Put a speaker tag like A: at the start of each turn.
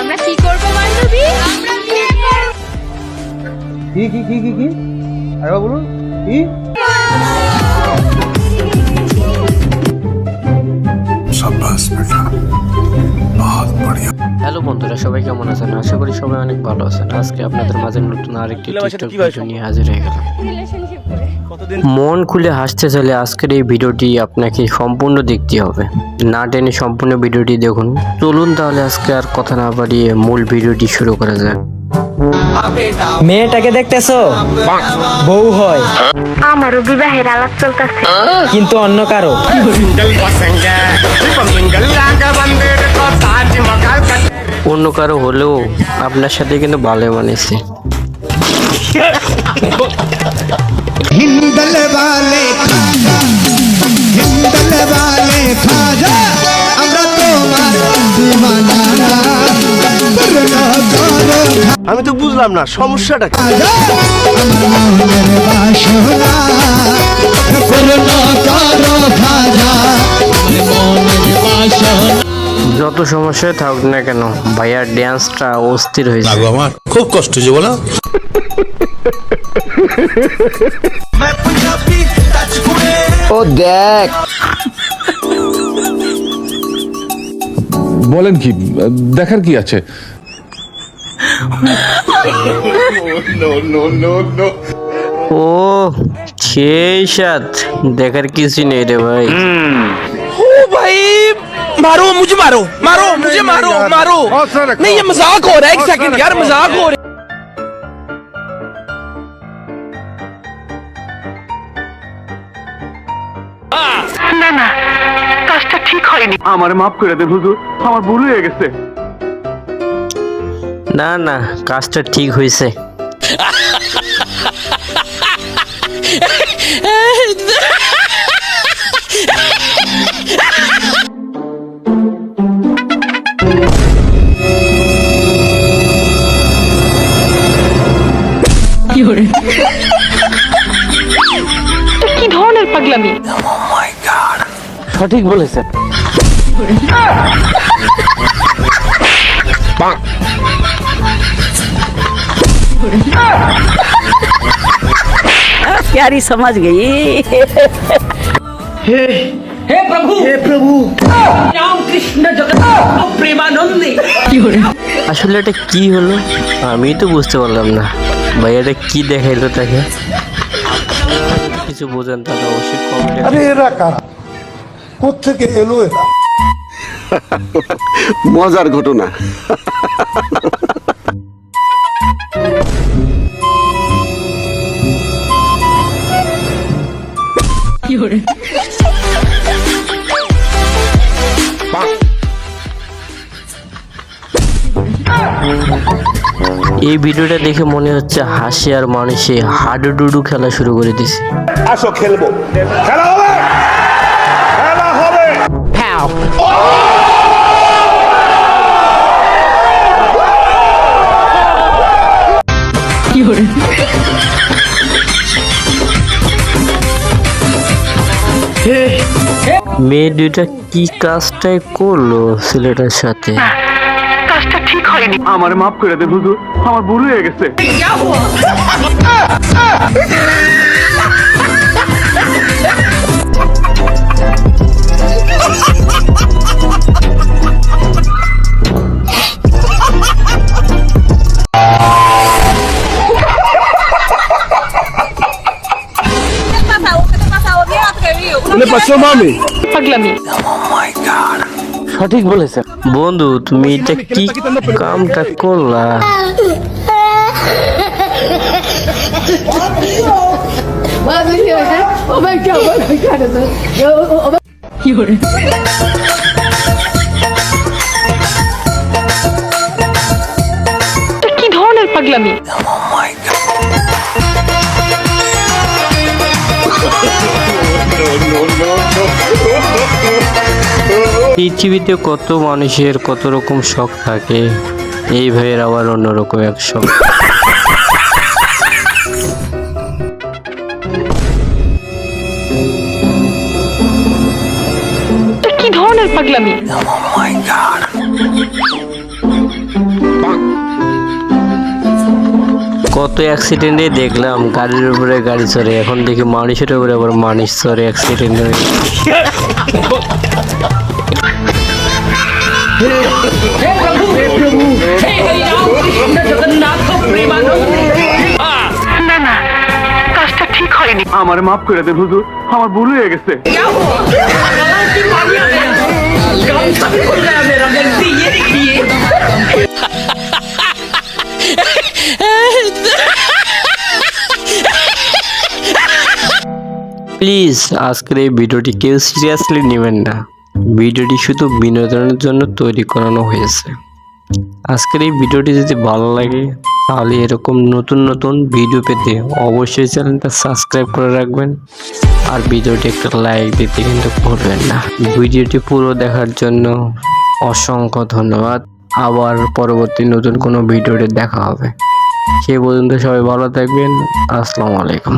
A: আমরা কি করব বান্ধবী? আমরা বিয়ে করব।
B: কি আরে বলুন কি
C: शाबाश बेटा बहुत बढ़िया।
D: হ্যালো বন্ধুরা, সবাই কেমন আছেন? আশা করি সবাই অনেক ভালো আছেন। আজকে আপনাদের মাঝে নতুন আরেকটি টিকটক ভিডিও নিয়ে হাজির হয়ে গেলাম।
A: রিলেশনশিপ করে
D: মন খুলে হাসতে চাইলে আজকের এই ভিডিওটি আপনাকে সম্পূর্ণ দেখতে হবে, না টেনে সম্পূর্ণ ভিডিওটি দেখুন। চলুন তাহলে আজকে আর কথা না বাড়িয়ে মূল ভিডিওটি শুরু করা যাক।
E: মেয়েটাকে দেখতেছো? বউ হয়
A: আমারও বিবাহের আলাপ চলতেছে।
E: কিন্তু অন্য কারো।
D: অন্য কারো হলেও আপনার সাথে কিন্তু ভালো মানেছে।
F: हिंदल वाले खाजा আমরা তোমার দিওয়ানা
B: আমি তো বুঝলাম না সমস্যাটা কি?
F: খাজা আমার মনের বাসনা পূর্ণ করো খাজা আমার মনের বাসনা।
D: যত সমস্যায় থাকুক না কেন, ভাইয়ার ড্যান্সটা অস্থির হয়েছে।
C: আমার খুব কষ্ট হয়েছে বলো।
E: ও দেখ,
G: বলেন কি, দেখার কি আছে?
D: ও সেই সাথ দেখার কিছু নেই রে ভাই।
H: भाई मारो मुझे, मारो मारो मुझे, मारो मारो। नहीं ये मजाक हो रहा है, एक सेकंड यार, मजाक हो रहा है।
D: না না, কাজটা ঠিক হয়েছে।
A: কি ধরনের পাগলামি?
D: সঠিক বলেছেন।
I: प्यारी समझ गई।
H: हे प्रभु राम कृष्ण जगन्नाथ प्रेमानंद।
D: আসলে এটা কি হলো আমি তো বুঝতে পারলাম না। ভাই এটা কি দেখাইলো তাকে? কিছু বোঝেন তাহলে অবশ্যই কমেন্টে।
B: আরে এরা কারা, কোত্থেকে এলো এরা?
C: মজার ঘটনা।
D: এই ভিডিওটা দেখে মনে হচ্ছে হাসি আর মানুষে হাডুডুডু খেলা শুরু করে দিছে।
B: আসো খেলবো, খেলা হবে, খেলা হবে।
D: মেয়ে দুইটা কি কাজটাই করলো ছেলেটার সাথে?
B: আমার মাফ করে দে হুজুর, আমার ভুল হয়ে গেছে।
A: পাগলামি।
D: সঠিক বলেছেন বন্ধু, তুমি এটা কি কামটা করলা?
A: কি ধরনের পাগলামি?
D: পৃথিবীতে কত মানুষের কত রকম শখ থাকে, এই ভাইয়ের আবার অন্যরকম এক শখ।
A: কি ধরনের পাগলামি?
D: গত অ্যাক্সিডেন্টে দেখলাম গাড়ির উপরে গাড়ি চড়ে, এখন দেখি মানুষের উপরে আবার মানুষ চড়ে অ্যাক্সিডেন্ট হয়ে।
A: না না, কাজটা ঠিক হয়নি।
B: আমার মাফ করে দেন হুজুর, আমার ভুল হয়ে গেছে।
D: প্লিজ আজকের এই ভিডিওটি কেউ সিরিয়াসলি নেবেন না, ভিডিওটি শুধু বিনোদনের জন্য তৈরি করানো হয়েছে। আজকের এই ভিডিওটি যদি ভালো লাগে তাহলে এরকম নতুন নতুন ভিডিও পেতে অবশ্যই চ্যানেলটা সাবস্ক্রাইব করে রাখবেন, আর ভিডিওটি একটা লাইক দিতে কিন্তু ভুলবেন না। ভিডিওটি পুরো দেখার জন্য অসংখ্য ধন্যবাদ। আবার পরবর্তী নতুন কোনো ভিডিওতে দেখা হবে। সে পর্যন্ত সবাই ভালো থাকবেন। আসসালামু আলাইকুম।